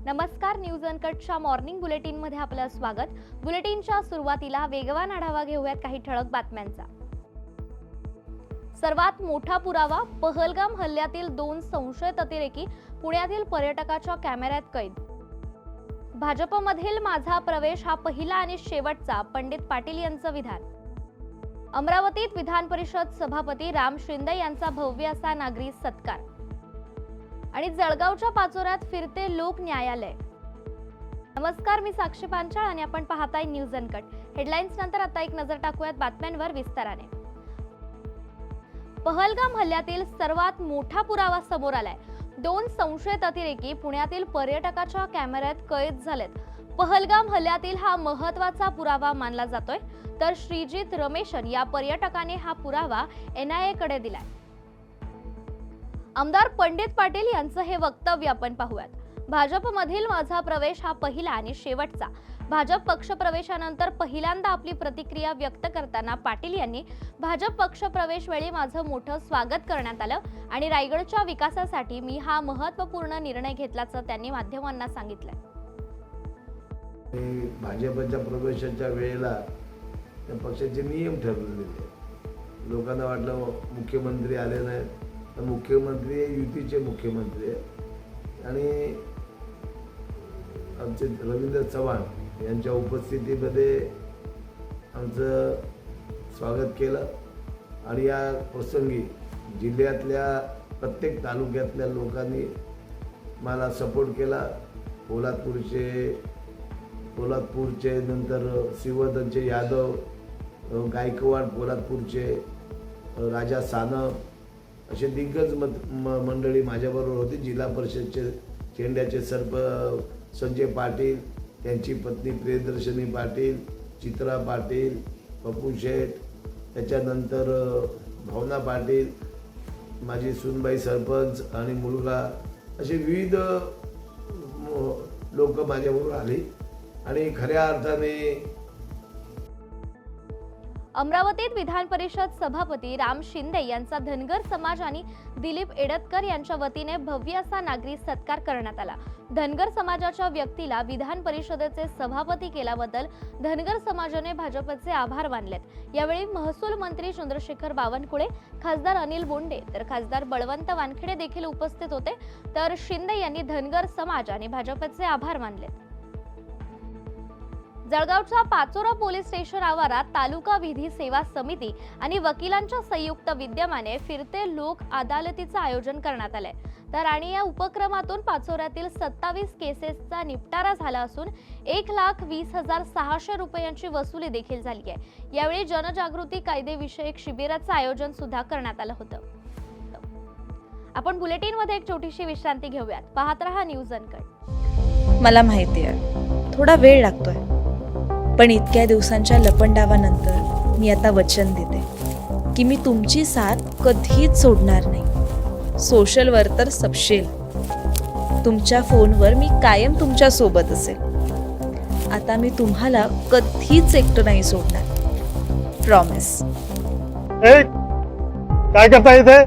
नमस्कार, news अनकटच्या morning बुलेटिनमध्ये आपलं स्वागत। बुलेटिनच्या सुरुवातीला वेगवान आढावा घेऊयात काही ठळक बातम्यांचा। सर्वात मोठा पुरावा, पहलगाम हल्ल्यातील 2 संशयित अतिरेकी पुण्यातील पर्यटकाच्या कॅमेऱ्यात कैद। भाजपमधील माझा प्रवेश हा पहिला आणि शेवटचा, पंडित पाटील यांचं विधान। अमरावतीत विधान परिषद सभापती राम शिंदे यांचा भव्य असा नागरी सत्कार। आणि जळगावच्या पाचोऱ्यात फिरते लोक न्यायालय। नमस्कार, मी साक्षी पांचाळ आणि आपण पाहताय न्यूज अनकट। हेडलाईन्स नंतर आता एक नजर टाकूयात बातम्यांवर विस्ताराने। पहलगाम हल्ल्यातील सर्वात मोठा पुरावा समोर आलाय। 2 संशयित अतिरेकी पुण्यातील पर्यटकाच्या कॅमेऱ्यात कैद झालेत। पहलगाम हल्ल्यातील हा महत्त्वाचा पुरावा मानला जातोय, तर श्रीजित रमेशन या पर्यटकाने हा पुरावा NIA कडे दिलाय। आमदार पंडित पाटील यांचं हे वक्तव्य आपण पाहूयात। भाजपमधील माझा प्रवेश हा पहिला आणि शेवटचा। भाजप पक्ष प्रवेशानंतर पहिल्यांदा आपली प्रतिक्रिया व्यक्त करताना पाटील यांनी भाजप पक्ष प्रवेश वेळी माझं मोठं स्वागत करण्यात आलं आणि रायगडच्या विकासासाठी मी हा महत्त्वपूर्ण निर्णय घेतल्याचं त्यांनी माध्यमांना सांगितलंय। भाजपच्या प्रवेशाच्या वेळेला त्या पक्षाचे नियम ठरलेले, लोकांना वाटलं मुख्यमंत्री आले नाहीत, तर मुख्यमंत्री युतीचे मुख्यमंत्री आणि आमचे रवींद्र चव्हाण यांच्या उपस्थितीमध्ये आमचं स्वागत केलं आणि या प्रसंगी जिल्ह्यातल्या प्रत्येक तालुक्यातल्या लोकांनी मला सपोर्ट केला। पोलादपूरचे नंतर शिवधनचे यादव, गायकवाड पोलादपूरचे, राजा सानप असे दिग्गज मंडळी माझ्याबरोबर होती। जिल्हा परिषदचे चेंड्याचे संजय पाटील, त्यांची पत्नी प्रियदर्शनी पाटील, चित्रा पाटील, पप्पू शेठ, त्याच्यानंतर भावना पाटील, माझी सुनबाई सरपंच आणि मुलगा, असे विविध लोक माझ्याबरोबर आली आणि खऱ्या अर्थाने अमरावतीत विधान परिषद सभापती राम शिंदे यांचा धनगर समाज आणि दिलीप एडतकर यांच्या वतीने भव्य असा नागरी सत्कार करण्यात आला। धनगर समाजाच्या व्यक्तीला विधान परिषदेचे सभापती केल्याबद्दल धनगर समाजाने भाजपचे आभार मानलेत। यावेळी महसूल मंत्री चंद्रशेखर बावनकुळे, खासदार अनिल बोंडे तर खासदार बळवंत वानखेडे देखील उपस्थित होते, तर शिंदे यांनी धनगर समाज आणि भाजपचे आभार मानलेत। जळगावच्या पाचोरा पोलीस स्टेशन आवारात तालुका विधी सेवा समिती आणि वकिलांच्या संयुक्त विद्यमाने फिरते लोक अदालतीचं आयोजन करण्यात आलंय। तर आणि या उपक्रमातून पाचोऱ्यातील 27 केसेसचा निपटारा झाला असून 1,20,600 रुपयांची वसुली देखील झाली आहे। यावेळी जनजागृती कायदेविषयक शिबिराचं आयोजन सुद्धा करण्यात आलं होतं। आपण बुलेटिन मध्ये एक छोटीशी विश्रांती घेऊयात। पाहत रहा न्यूज अनकट। मला माहिती आहे थोडा वेळ लागतोय, पण इतक्या दिवसांच्या लपंडावानंतर मी आता वचन देते की मी तुमची साथ कधीच सोडणार नाही। सोशलवर तर सबशेल, तुमच्या फोनवर मी कायम तुमच्या सोबत असेल। आता मी तुम्हाला कधीच एकटं नाही सोडणार, प्रॉमिस। काय करता इथे?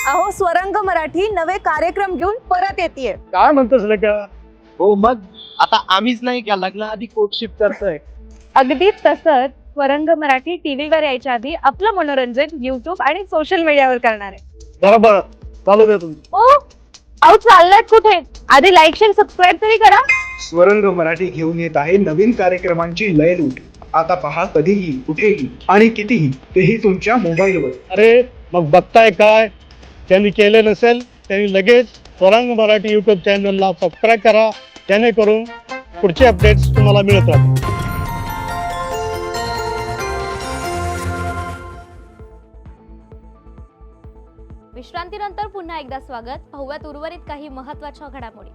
अहो, स्वरंग मराठी नवे कार्यक्रम घेऊन परत येतेय। काय म्हणतोस रे का? हो, मग आता आम्हीच नाही का लग्नाआधी कोट शिफ्ट करतोय। अगदी तसंच स्वरंग मराठी टीव्हीवर यायच्या आधी आपलं मनोरंजन YouTube आणि सोशल मीडियावर करणार आहे। बरोबर, चालू दे तुम्ही। ओ, अहो चाललात कुठे? आधी लाईक शेअर सबस्क्राईब तरी करा। स्वरंग मराठी घेऊन येत आहे नवीन कार्यक्रमांची लयलूट। आता पहा कधीही, कुठेही आणि कितीही, तेही तुमच्या मोबाईलवर। अरे मग बघताय काय? त्यांनी केले नसेल त्यांनी लगेच स्वरंग मराठी YouTube चॅनलला सबस्क्राईब करा, जेणेकरून पुढचे अपडेट्स तुम्हाला मिळत राहतील। विश्रांतीनंतर पुन्हा एकदा स्वागत। पाहूयात उर्वरित काही महत्त्वाच्या घडामोडी।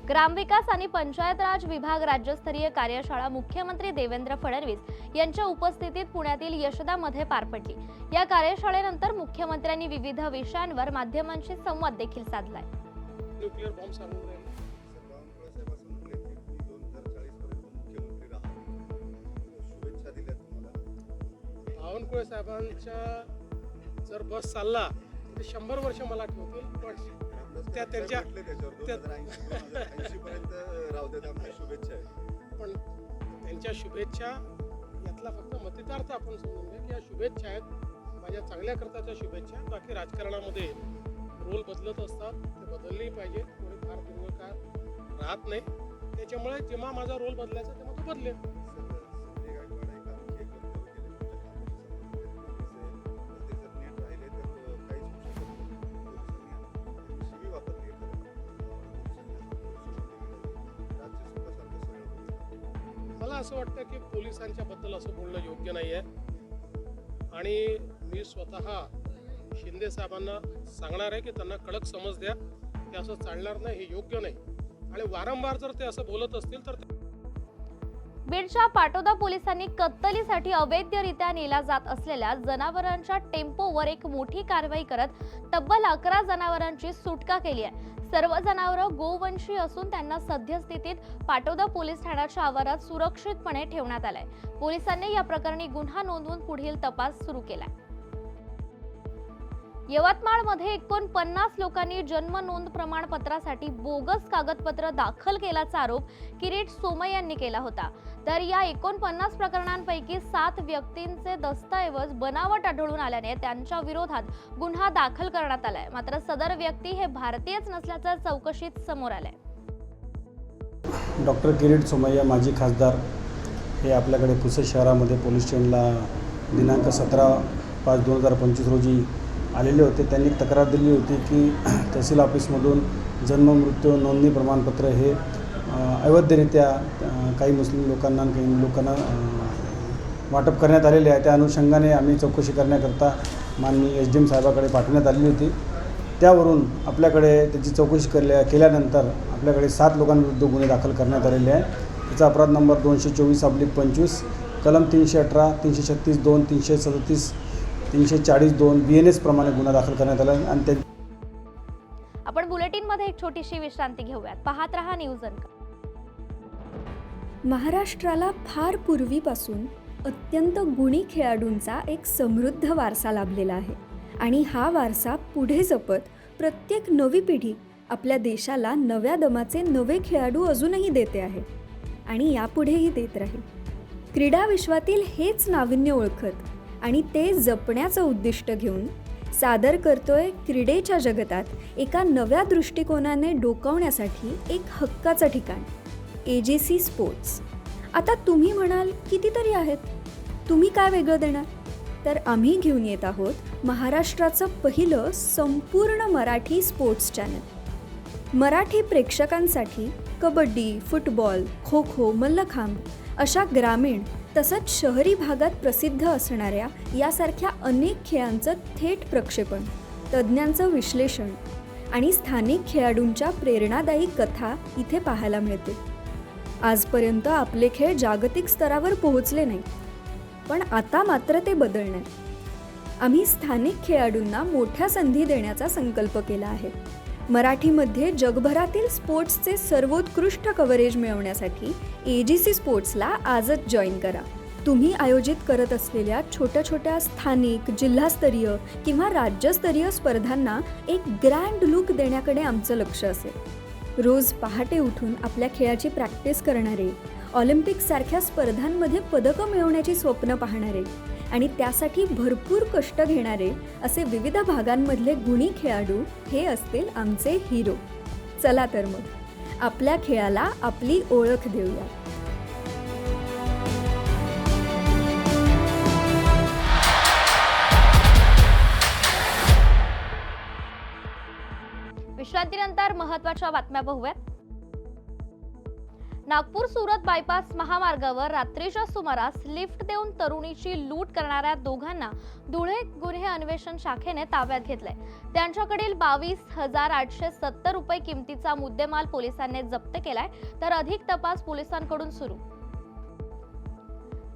ग्रामविकास आणि पंचायत राज विभाग राज्यस्तरीय कार्यशाळा मुख्यमंत्री देवेंद्र फडणवीस यांच्या उपस्थितीत पुण्यातील यशदामध्ये पार पडली। या कार्यशाळेनंतर मुख्यमंत्र्यांनी विविध विषयांवर माध्यमांशी संवाद देखील साधलाय। बावनकुळे साहेबांच्या जर बस चालला तर 100 वर्ष मला ठेवतील, पण त्यांच्या पण त्यांच्या शुभेच्छा यातला फक्त मतितार्थ आपण समजून घ्या की या शुभेच्छा आहेत माझ्या चांगल्या करताच्या शुभेच्छा. बाकी राजकारणामध्ये रोल बदलत असतात, ते बदललेही पाहिजे. कोणी फार दीर्घकाळ राहत नाही, त्याच्यामुळे जेव्हा माझा रोल बदलायचा तेव्हा तो बदलेल. मला असं वाटतं की पोलिसांच्या बद्दल असं बोलणं योग्य नाही आहे आणि मी स्वतः शिंदे साहेबांना सांगणार आहे की त्यांना कडक समज द्या. ते असं चालणार नाही, हे योग्य नाही आणि वारंवार जर ते असं बोलत असतील तर बीडच्या पाटोदा पोलिसांनी कत्तलीसाठी अवैधरित्या नेला जात असलेल्या जनावरांच्या टेम्पोवर एक मोठी कारवाई करत तब्बल 11 जनावरांची सुटका केली आहे. सर्व जनावरं गोवंशी असून त्यांना सद्यस्थितीत पाटोदा पोलीस ठाण्याच्या आवारात सुरक्षितपणे ठेवण्यात आलंय. पोलिसांनी या प्रकरणी गुन्हा नोंदवून पुढील तपास सुरू केलाय. यवतमाळमध्ये 49 लोकांनी जन्म नोंद प्रमाणपत्रासाठी बोगस कागदपत्र दाखल केल्याचा आरोप किरीट सोमय्या यांनी केला होता. तर या 49 प्रकरणांपैकी 7 व्यक्तींचे दस्तऐवज बनावट आढळून आल्याने त्यांच्या विरोधात गुन्हा दाखल करण्यात आलाय. मात्र सदर व्यक्ती हे भारतीयच नसल्याचं चौकशीत समोर आलंय. डॉक्टर किरीट सोमय्या माजी खासदार हे आपल्याकडे पुसद शहरामध्ये पोलीस स्टेशनला दिनांक 17/5/2025 रोजी आलेले होते. त्यांनी तक्रार दिली होती की तहसील ऑफिसमधून जन्म मृत्यू नोंदणी प्रमाणपत्र हे अवैधरित्या काही मुस्लिम लोकांना काही लोकांना वाटप करण्यात आलेले आहे. त्या अनुषंगाने आम्ही चौकशी करण्याकरता माननीय SDM साहेबाकडे पाठवण्यात आलेली होती. त्यावरून आपल्याकडे त्याची चौकशी केल्यानंतर आपल्याकडे 7 लोकांविरुद्ध गुन्हे दाखल करण्यात आलेले आहे. त्याचा अपराध नंबर 224/25 कलम 318, 336(2), 337, 340(2) BNS प्रमाणे गुन्हा दाखल करण्यात आला आणि आपण बुलेटिन मध्ये एक छोटीशी विश्रांती घेऊयात. पाहत रहा न्यूज अनकर. महाराष्ट्राला फार पूर्वीपासून अत्यंत गुणी खेळाडूंचा एक समृद्ध वारसा लाभलेला आहे आणि हा वारसा पुढे जपत प्रत्येक नवी पिढी आपल्या देशाला नव्या दमाचे नवे खेळाडू अजूनही देते आहे आणि यापुढेही देत राहील. क्रीडा विश्वातील हेच नाविन्य ओळखत आणि ते जपण्याचं उद्दिष्ट घेऊन सादर करतोय क्रीडेच्या जगतात एका नव्या दृष्टिकोनाने डोकावण्यासाठी एक हक्काचं ठिकाण AJC स्पोर्ट्स. आता तुम्ही म्हणाल कितीतरी आहेत, तुम्ही काय वेगळं देणार? तर आम्ही घेऊन येत आहोत महाराष्ट्राचं पहिलं संपूर्ण मराठी स्पोर्ट्स चॅनल. मराठी प्रेक्षकांसाठी कबड्डी, फुटबॉल, खो खो, मल्लखांब अशा ग्रामीण तसंच शहरी भागात प्रसिद्ध असणाऱ्या यासारख्या अनेक खेळांचं थेट प्रक्षेपण, तज्ज्ञांचं विश्लेषण आणि स्थानिक खेळाडूंच्या प्रेरणादायी कथा इथे पाहायला मिळते. आजपर्यंत आपले खेळ जागतिक स्तरावर पोहोचले नाही, पण आता मात्र ते बदलणार. आम्ही स्थानिक खेळाडूंना मोठ्या संधी देण्याचा संकल्प केला आहे. मराठीमध्ये जगभरातील स्पोर्ट्सचे सर्वोत्कृष्ट कव्हरेज मिळवण्यासाठी AJC स्पोर्ट्सला आजच जॉईन करा. तुम्ही आयोजित करत असलेल्या छोट्या छोट्या स्थानिक, जिल्हास्तरीय किंवा राज्यस्तरीय स्पर्धांना एक ग्रँड लुक देण्याकडे आमचं लक्ष असेल. रोज पहाटे उठून आपल्या खेळाची प्रॅक्टिस करणारे, ऑलिम्पिकसारख्या स्पर्धांमध्ये पदकं मिळवण्याची स्वप्न पाहणारे आणि त्यासाठी भरपूर कष्ट घेणारे असे विविध भागांमधले गुणी खेळाडू हे असतील आमचे हिरो. चला तर मग आपल्या खेळाला आपली ओळख देऊया. विश्रांतीनंतर महत्त्वाच्या बातम्या पाहूयात. नागपूर सुरत बायपास महामार्गावर रात्रीच्या सुमारास लिफ्ट देऊन तरुणीची लूट करणाऱ्या दोघांना धुळे गुन्हे अन्वेषण शाखेने ताब्यात घेतलंय. त्यांच्याकडील 22,870 रुपये किमतीचा मुद्देमाल पोलिसांनी जप्त केलाय, तर अधिक तपास पोलिसांकडून सुरू.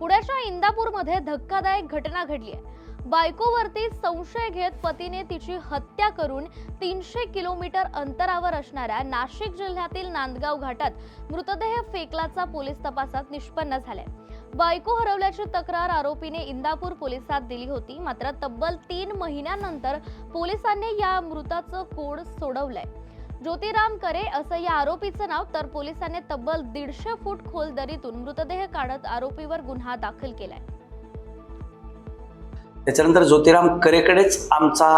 पुण्याच्या इंदापूरमध्ये धक्कादायक घटना घडली आहे. बायकोवरती संशय घेत पतीने तिची हत्या करून 300 किलोमीटर अंतरावर असणाऱ्या नाशिक जिल्ह्यातील नांदगाव घाटात मृतदेह फेकल्याचा पोलीस तपासात निष्पन्न झालाय. बायको हरवल्याची तक्रार आरोपीने इंदापूर पोलिसात दिली होती. मात्र तब्बल 3 महिन्यानंतर पोलिसांनी या मृताचं कोड सोडवलंय. ज्योतिराम करे असं या आरोपीचं नाव, तर पोलिसांनी तब्बल 150 फूट खोल दरीतून मृतदेह काढत आरोपीवर गुन्हा दाखल केलाय. त्याच्यानंतर ज्योतिराम करेकडेच आमचा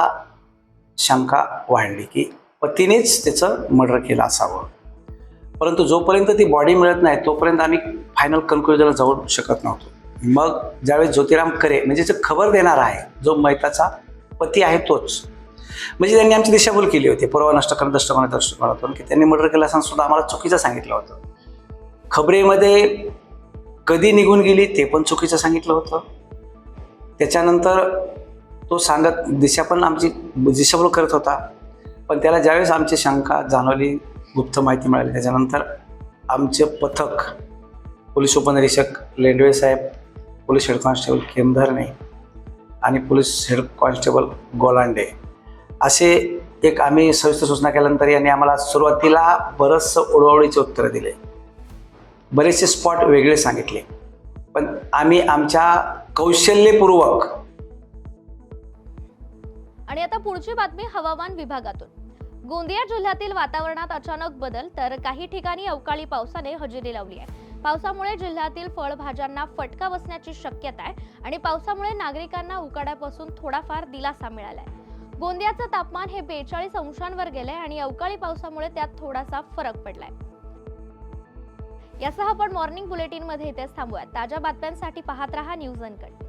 शंका वाढली की पतीनेच त्याचं मर्डर केलं असावं. परंतु जोपर्यंत ती बॉडी मिळत नाही तोपर्यंत आम्ही फायनल कन्क्लुजनला जाऊ शकत नव्हतो. मग ज्यावेळेस ज्योतिराम करे म्हणजे जो खबर देणार आहे, जो मैताचा पती आहे तोच, म्हणजे त्यांनी आमची दिशाभूल केली होती. पुरावा नष्ट करून दृष्टिकोनातून की त्यांनी मर्डर केलं असताना सुद्धा आम्हाला चुकीचं सांगितलं होतं. खबरेमध्ये कधी निघून गेली ते पण चुकीचं सांगितलं होतं. त्याच्यानंतर तो सांगत दिशा पण आमची दिशाभूल करत होता. पण त्याला ज्यावेळेस आमची शंका जाणवली, गुप्त माहिती मिळाली, त्याच्यानंतर आमचे पथक, पोलीस उपनिरीक्षक लेंडवे साहेब, पोलीस हेड कॉन्स्टेबल केमधरणे आणि पोलीस हेड कॉन्स्टेबल गोलांडे असे एक आम्ही सविस्तर सूचना केल्यानंतर यांनी आम्हाला सुरुवातीला बरंचसं ओळवळीचे उत्तरं दिले, बरेचसे स्पॉट वेगळे सांगितले. पण आम्ही आमच्या कौशल्यपूर्वक. आणि आता पुढची बातमी हवामान विभागातून. गोंदिया जिल्ह्यातील वातावरणात अचानक बदल, तर काही ठिकाणी अवकाळी पावसाने हजेरी लावली आहे. पावसामुळे जिल्ह्यातील फळभाज्यांना फटका बसण्याची शक्यता आहे आणि पावसामुळे नागरिकांना उकाड्यापासून थोडाफार दिलासा मिळालाय. गोंदियाचं तापमान हे 42 अंशांवर गेलंय आणि अवकाळी पावसामुळे त्यात थोडासा फरक पडलाय. यासह आपण मॉर्निंग बुलेटिन मध्ये इथेच थांबूयात. ताज्या बातम्यांसाठी पाहत रहा न्यूज अनकट.